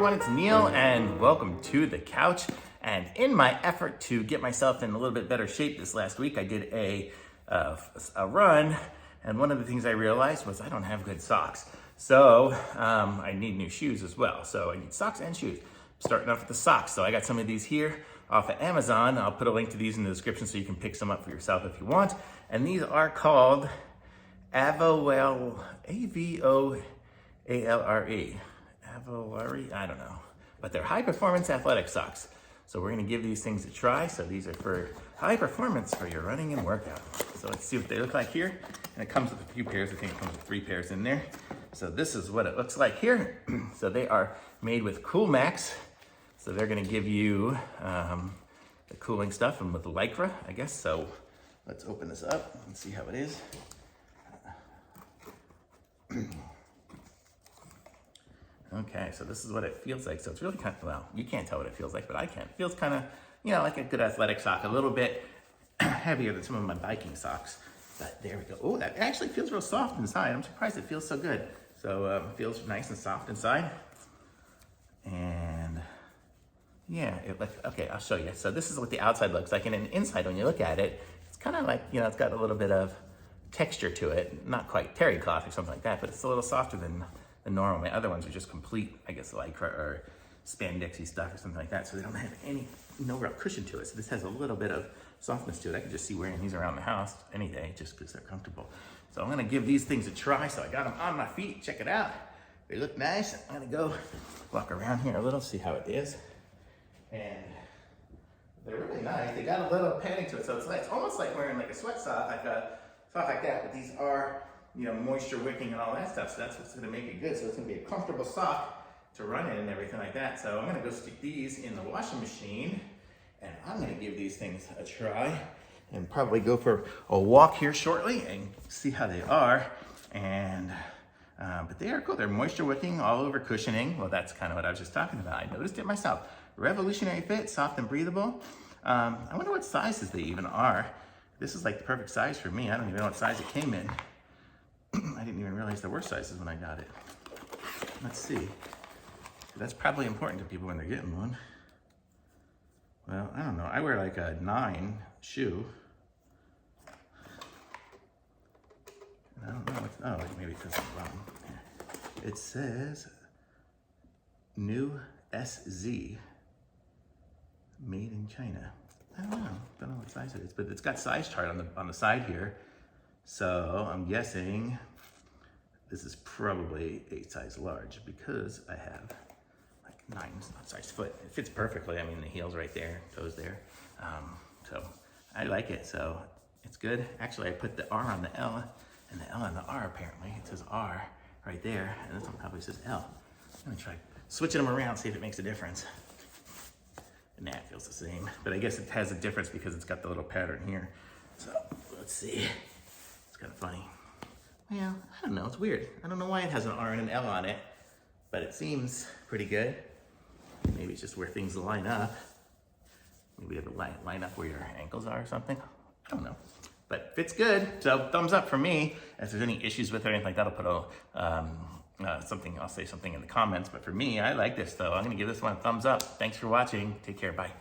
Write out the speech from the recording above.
everyone, it's Neil and welcome to the couch. And in my effort to get myself in a little bit better shape this last week, I did a run, and one of the things I realized was I don't have good socks. So I need new shoes as well. So I need socks and shoes. Starting off with the socks. So I got some of these here off of Amazon. I'll put a link to these in the description so you can pick some up for yourself if you want. And these are called Avoalre, A-V-O-A-L-R-E. Avoalre, I don't know. But they're high performance athletic socks. So we're gonna give these things a try. So these are for high performance for your running and workout. So let's see what they look like here. And it comes with a few pairs. I think it comes with 3 pairs in there. So this is what it looks like here. So they are made with Coolmax. So they're gonna give you the cooling stuff and with the Lycra, I guess. So let's open this up and see how it is. Okay, so this is what it feels like. So it's really kind of, well, you can't tell what it feels like, but I can. It feels kind of, you know, like a good athletic sock, a little bit heavier than some of my biking socks. But there we go. Oh, that actually feels real soft inside. I'm surprised it feels so good. So it feels nice and soft inside. And yeah, okay, I'll show you. So this is what the outside looks like. And then inside, when you look at it, it's kind of like, you know, it's got a little bit of texture to it. Not quite terry cloth or something like that, but it's a little softer than the normal. My other ones are just complete, I guess, Lycra or spandexy stuff or something like that. So they don't have no real cushion to it. So this has a little bit of softness to it. I could just see wearing these around the house any day just because they're comfortable. So I'm gonna give these things a try. So I got them on my feet. Check it out. They look nice. I'm gonna go walk around here a little, see how it is. And they're really nice. They got a little padding to it. So it's almost like wearing like a sweat sock, like a sock like that. But these are, you know, moisture wicking and all that stuff. So that's what's gonna make it good. So it's gonna be a comfortable sock to run in and everything like that. So I'm gonna go stick these in the washing machine and I'm gonna give these things a try and probably go for a walk here shortly and see how they are. And, but they are cool. They're moisture wicking, all over cushioning. Well, that's kind of what I was just talking about. I noticed it myself. Revolutionary fit, soft and breathable. I wonder what sizes they even are. This is like the perfect size for me. I don't even know what size it came in. I didn't even realize there were sizes when I got it. Let's see. That's probably important to people when they're getting one. Well, I don't know. I wear like a 9 shoe. I don't know. Oh, maybe it says it wrong. It says new SZ, made in China. I don't know what size it is, but it's got size chart on the side here. So I'm guessing this is probably a size large because I have like 9 size foot. It fits perfectly. I mean, the heel's right there, toes there. So I like it. So it's good. Actually, I put the R on the L and the L on the R apparently. It says R right there, and this one probably says L. I'm gonna try switching them around, see if it makes a difference. And that feels the same, but I guess it has a difference because it's got the little pattern here. So let's see. It's kind of funny. Well, I don't know, it's weird. I don't know why it has an R and an L on it, but it seems pretty good. Maybe it's just where things line up. Maybe you have to line up where your ankles are or something. I don't know, but fits good. So thumbs up for me. If there's any issues with it or anything like that, I'll put I'll say something in the comments. But for me, I like this, so I'm gonna give this one a thumbs up. Thanks for watching. Take care, bye.